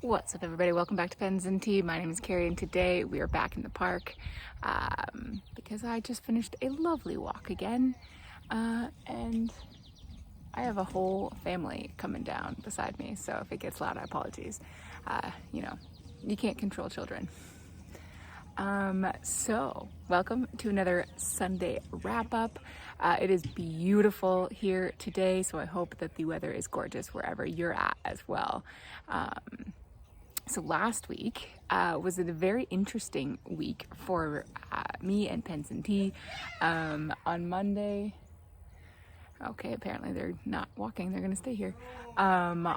What's up, everybody? Welcome back to Pens and Tea. My name is Carrie, and today we are back in the park because I just finished a lovely walk again, and I have a whole family coming down beside me, so if it gets loud, I apologize. You can't control children. So welcome to another Sunday wrap-up. It is beautiful here today, so I hope that the weather is gorgeous wherever you're at as well. So last week was a very interesting week for me and Pens and Tea. On Monday, okay, apparently they're not walking, they're gonna stay here. On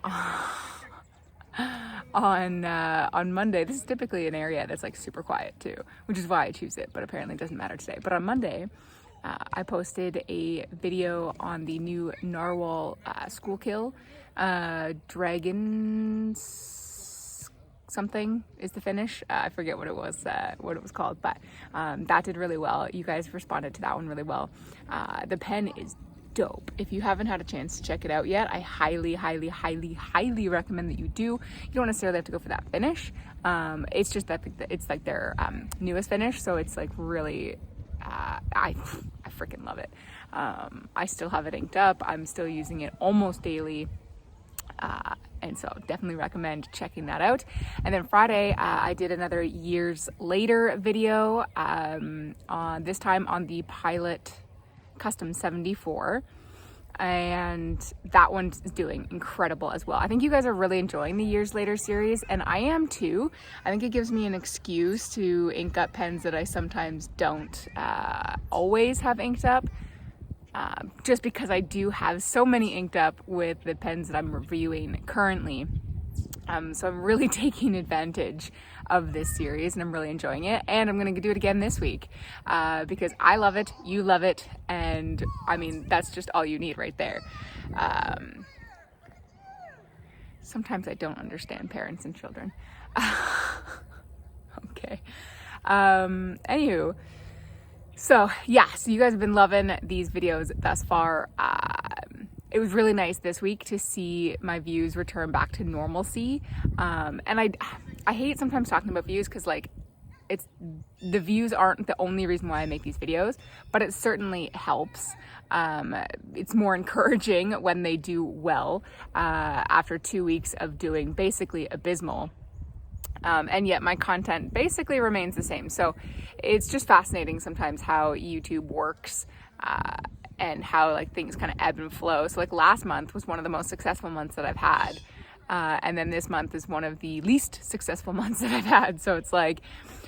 Monday, this is typically an area that's like super quiet too, which is why I choose it, but apparently it doesn't matter today. But on Monday, I posted a video on the new Narwhal school kill. Dragons something is the finish. I forget what it was called, but that did really well. You guys responded to that one really well. The pen is dope. If you haven't had a chance to check it out yet, I highly recommend that you do. You don't necessarily have to go for that finish. It's just that it's like their newest finish, so it's like really I freaking love it. I still have it inked up. I'm still using it almost daily. And so definitely recommend checking that out. And then Friday, I did another years later video, on this time on the Pilot Custom 74. And that one is doing incredible as well. I think you guys are really enjoying the years later series, and I am too. I think it gives me an excuse to ink up pens that I sometimes don't always have inked up. Just because I do have so many inked up with the pens that I'm reviewing currently. So I'm really taking advantage of this series and I'm really enjoying it. And I'm going to do it again this week because I love it, you love it, and I mean, that's just all you need right there. Sometimes I don't understand parents and children. Okay. Anywho. So yeah, so you guys have been loving these videos thus far. It was really nice this week to see my views return back to normalcy. And I hate sometimes talking about views because like the views aren't the only reason why I make these videos, but it certainly helps. It's more encouraging when they do well after 2 weeks of doing basically abysmal. And yet my content basically remains the same. So it's just fascinating sometimes how YouTube works, and how like things kind of ebb and flow. So like last month was one of the most successful months that I've had. And then this month is one of the least successful months that I've had. So it's like,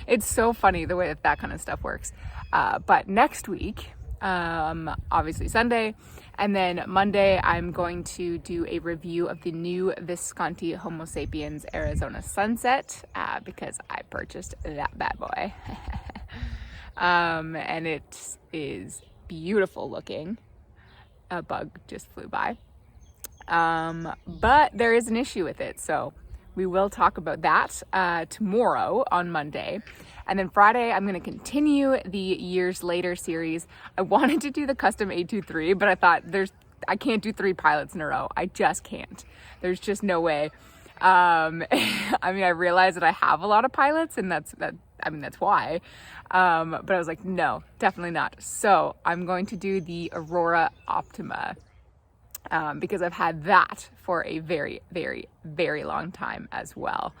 it's so funny the way that kind of stuff works. But next week, obviously Sunday, and then Monday, I'm going to do a review of the new Visconti Homo Sapiens Arizona Sunset, because I purchased that bad boy. And it is beautiful looking. A bug just flew by. But there is an issue with it, so we will talk about that tomorrow on Monday. And then Friday, I'm going to continue the years later series. I wanted to do the custom 823, but I thought I can't do 3 pilots in a row. I just can't. There's just no way. I mean, I realize that I have a lot of pilots, and that's why. But I was like, no, definitely not. So I'm going to do the Aurora Optima. Because I've had that for a very long time as well.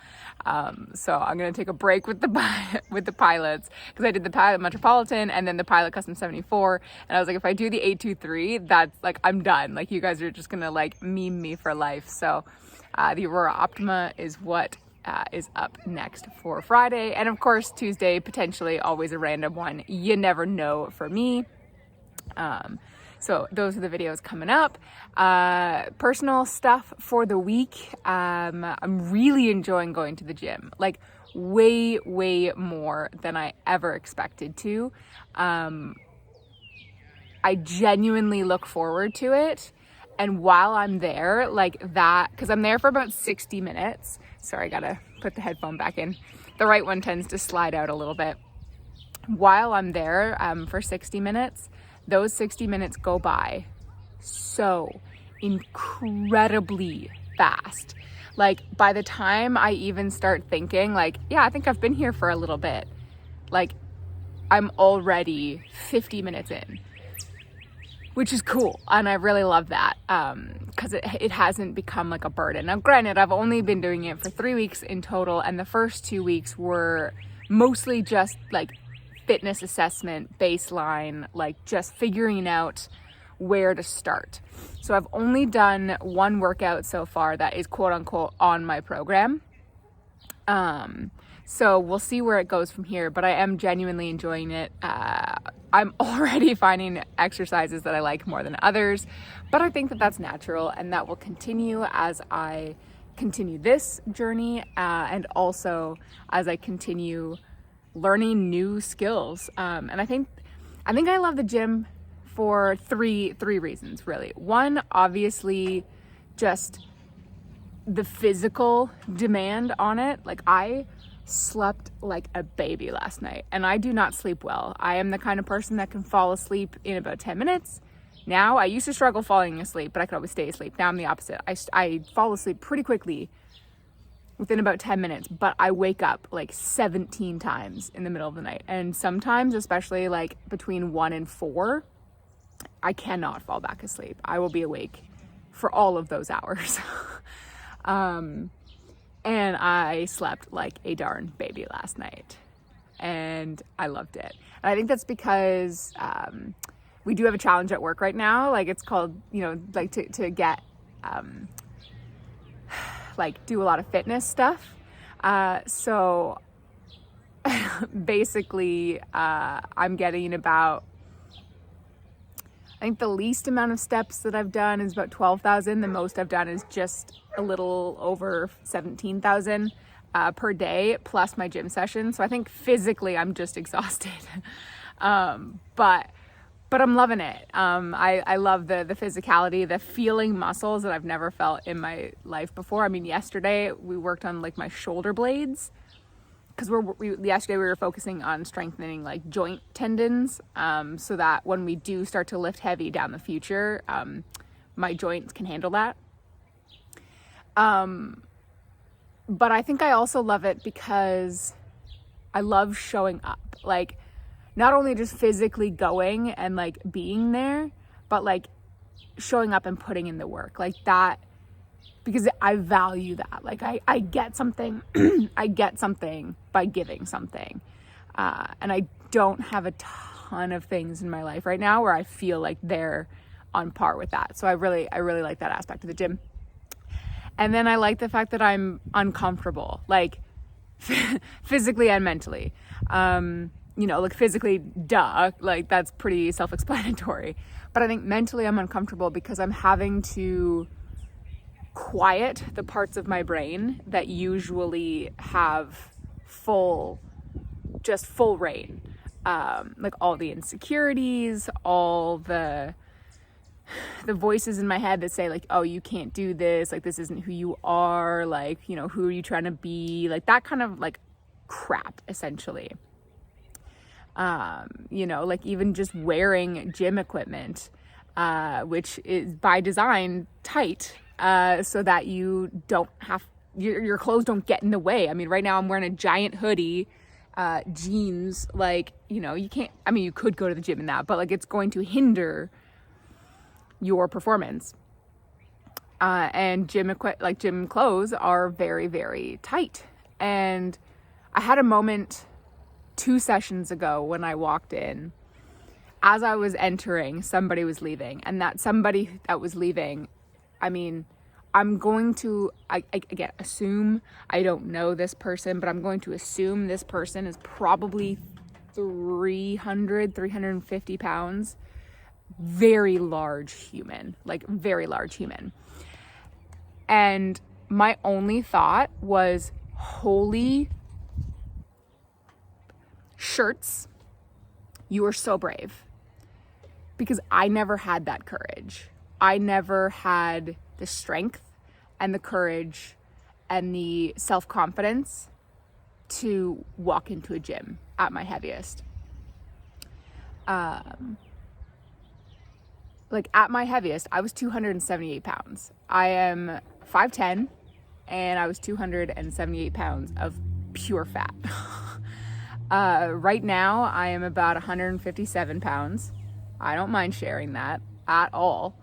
So I'm going to take a break with the pilots, because I did the Pilot Metropolitan and then the Pilot Custom 74. And I was like, if I do the 823, that's like, I'm done. Like, you guys are just going to like meme me for life. So the Aurora Optima is what is up next for Friday. And of course, Tuesday, potentially always a random one. You never know for me. So those are the videos coming up. Personal stuff for the week. I'm really enjoying going to the gym, like way more than I ever expected to. I genuinely look forward to it. And while I'm there, like that, because I'm there for about 60 minutes. Sorry, I gotta put the headphone back in. The right one tends to slide out a little bit. While I'm there for 60 minutes, those 60 minutes go by so incredibly fast. Like by the time I even start thinking like, yeah, I think I've been here for a little bit, like I'm already 50 minutes in, which is cool. And I really love that because it hasn't become like a burden. Now, granted, I've only been doing it for 3 weeks in total. And the first 2 weeks were mostly just like fitness assessment, baseline, like just figuring out where to start. So I've only done one workout so far that is quote unquote on my program. So we'll see where it goes from here, but I am genuinely enjoying it. I'm already finding exercises that I like more than others, but I think that that's natural and that will continue as I continue this journey, and also as I continue learning new skills. And I think I love the gym for three reasons, really. One, obviously, just the physical demand on it. Like I slept like a baby last night, and I do not sleep well. I am the kind of person that can fall asleep in about 10 minutes. Now, I used to struggle falling asleep, but I could always stay asleep. Now I'm the opposite. I fall asleep pretty quickly within about 10 minutes, but I wake up like 17 times in the middle of the night. And sometimes, especially like between 1 and 4, I cannot fall back asleep. I will be awake for all of those hours. And I slept like a darn baby last night, and I loved it. And I think that's because we do have a challenge at work right now. Like it's called, like to get, like do a lot of fitness stuff. So basically, I'm getting about, I think the least amount of steps that I've done is about 12,000. The most I've done is just a little over 17,000 per day, plus my gym session. So I think physically I'm just exhausted. But I'm loving it. I love the physicality, the feeling muscles that I've never felt in my life before. I mean, yesterday we worked on like my shoulder blades, because yesterday we were focusing on strengthening like joint tendons, so that when we do start to lift heavy down the future, my joints can handle that. But I think I also love it because I love showing up, like not only just physically going and like being there, but like showing up and putting in the work like that, because I value that. Like I get something, I get something by giving something. And I don't have a ton of things in my life right now where I feel like they're on par with that. So I really like that aspect of the gym. And then I like the fact that I'm uncomfortable, like physically and mentally. Like physically, duh, like that's pretty self-explanatory. But I think mentally I'm uncomfortable because I'm having to quiet the parts of my brain that usually have full reign. Like all the insecurities, all the voices in my head that say like, oh, you can't do this, like this isn't who you are, like, who are you trying to be, like that kind of like crap, essentially. Like even just wearing gym equipment, which is by design tight, so that you don't have, your clothes don't get in the way. I mean, right now I'm wearing a giant hoodie, jeans, like, you can't, I mean, you could go to the gym in that, but like it's going to hinder your performance. And gym clothes are very, very tight. And I had a moment 2 sessions ago when I walked in. As I was entering, somebody was leaving, and that somebody that was leaving, I mean, I'm going to, again, assume, I don't know this person, but I'm going to assume this person is probably 350 pounds. Very large human, like very large human. And my only thought was, holy shirts, you are so brave. Because I never had that courage. I never had the strength and the courage and the self-confidence to walk into a gym at my heaviest. Like at my heaviest, I was 278 pounds. I am 5'10", and I was 278 pounds of pure fat. Right now, I am about 157 pounds. I don't mind sharing that at all.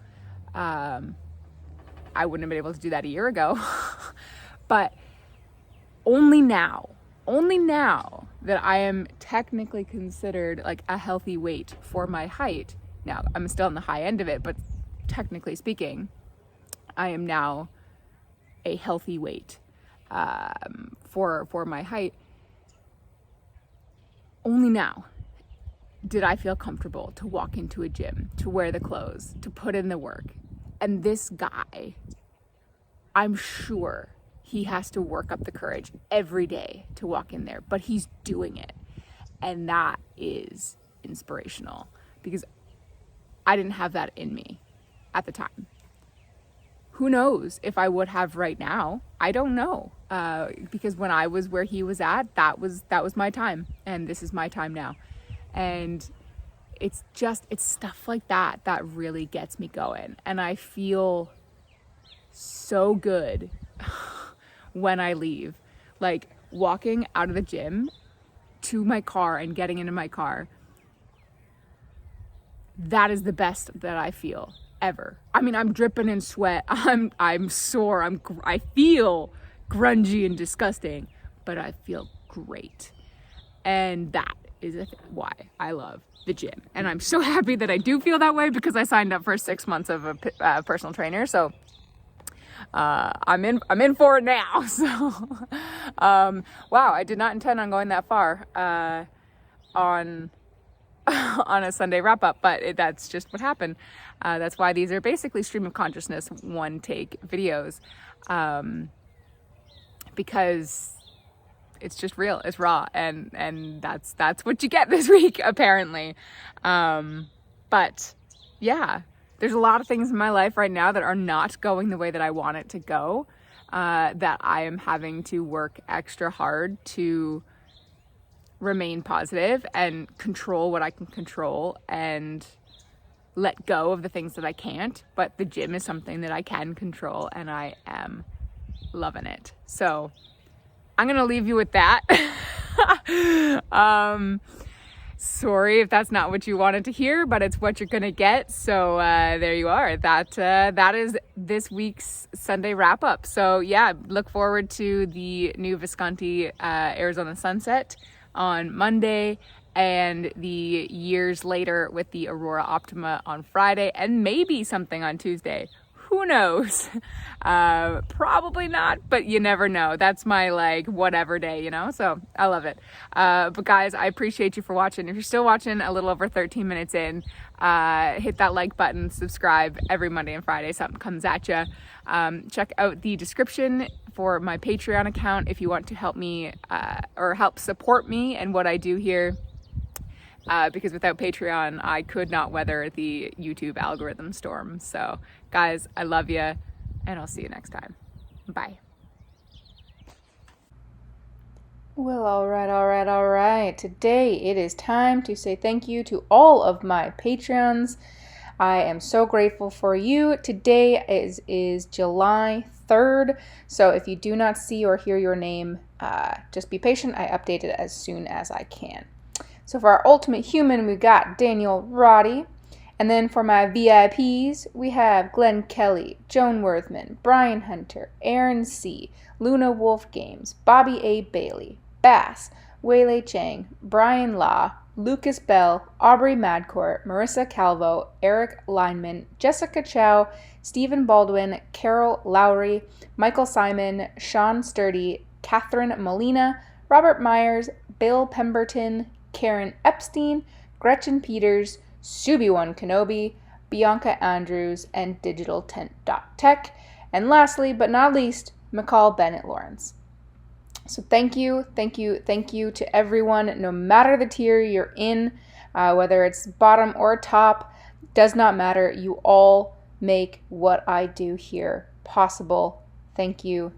I wouldn't have been able to do that a year ago. But only now that I am technically considered like a healthy weight for my height. Now, I'm still on the high end of it, but technically speaking, I am now a healthy weight for my height. Only now did I feel comfortable to walk into a gym, to wear the clothes, to put in the work. And this guy, I'm sure he has to work up the courage every day to walk in there, but he's doing it. And that is inspirational because I didn't have that in me at the time. Who knows if I would have right now? I don't know. Because when I was where he was at, that was my time, and this is my time now. And it's stuff like that that really gets me going. And I feel so good when I leave. Like walking out of the gym to my car and getting into my car. That is the best that I feel ever. I mean, I'm dripping in sweat. I'm sore. I feel grungy and disgusting, but I feel great. And that is why I love the gym. And I'm so happy that I do feel that way because I signed up for 6 months of a personal trainer. So I'm in for it now. So wow, I did not intend on going that far on a Sunday wrap up, but that's just what happened. That's why these are basically stream of consciousness one take videos, because it's just real, it's raw, and that's what you get this week apparently. But yeah, there's a lot of things in my life right now that are not going the way that I want it to go, that I am having to work extra hard to remain positive and control what I can control and let go of the things that I can't. But the gym is something that I can control, and I am loving it. So I'm gonna leave you with that. Sorry if that's not what you wanted to hear, but it's what you're gonna get. So there you are. That is this week's Sunday wrap up. So yeah, look forward to the new Visconti Arizona Sunset on Monday, and the years later with the Aurora Optima on Friday, and maybe something on Tuesday. Who knows? Probably not, but you never know. That's my like whatever day, you know? So I love it. But guys, I appreciate you for watching. If you're still watching a little over 13 minutes in, hit that like button, subscribe. Every Monday and Friday something comes at you. Check out the description for my Patreon account if you want to help me or help support me and what I do here. Because without Patreon, I could not weather the YouTube algorithm storm. So guys, I love you, and I'll see you next time. Bye. Well, all right. Today it is time to say thank you to all of my Patreons. I am so grateful for you. Today is July 3rd. So if you do not see or hear your name, just be patient. I update it as soon as I can. So for our ultimate human, we got Daniel Roddy. And then for my VIPs, we have Glenn Kelly, Joan Worthman, Brian Hunter, Aaron C., Luna Wolf Games, Bobby A. Bailey, Bass, Waylay Chang, Brian Law, Lucas Bell, Aubrey Madcourt, Marissa Calvo, Eric Lineman, Jessica Chow, Stephen Baldwin, Carol Lowry, Michael Simon, Sean Sturdy, Catherine Molina, Robert Myers, Bill Pemberton, Karen Epstein, Gretchen Peters, Subi1 Kenobi, Bianca Andrews, and DigitalTent.tech. And lastly, but not least, McCall Bennett Lawrence. So thank you to everyone, no matter the tier you're in, whether it's bottom or top, does not matter. You all make what I do here possible. Thank you.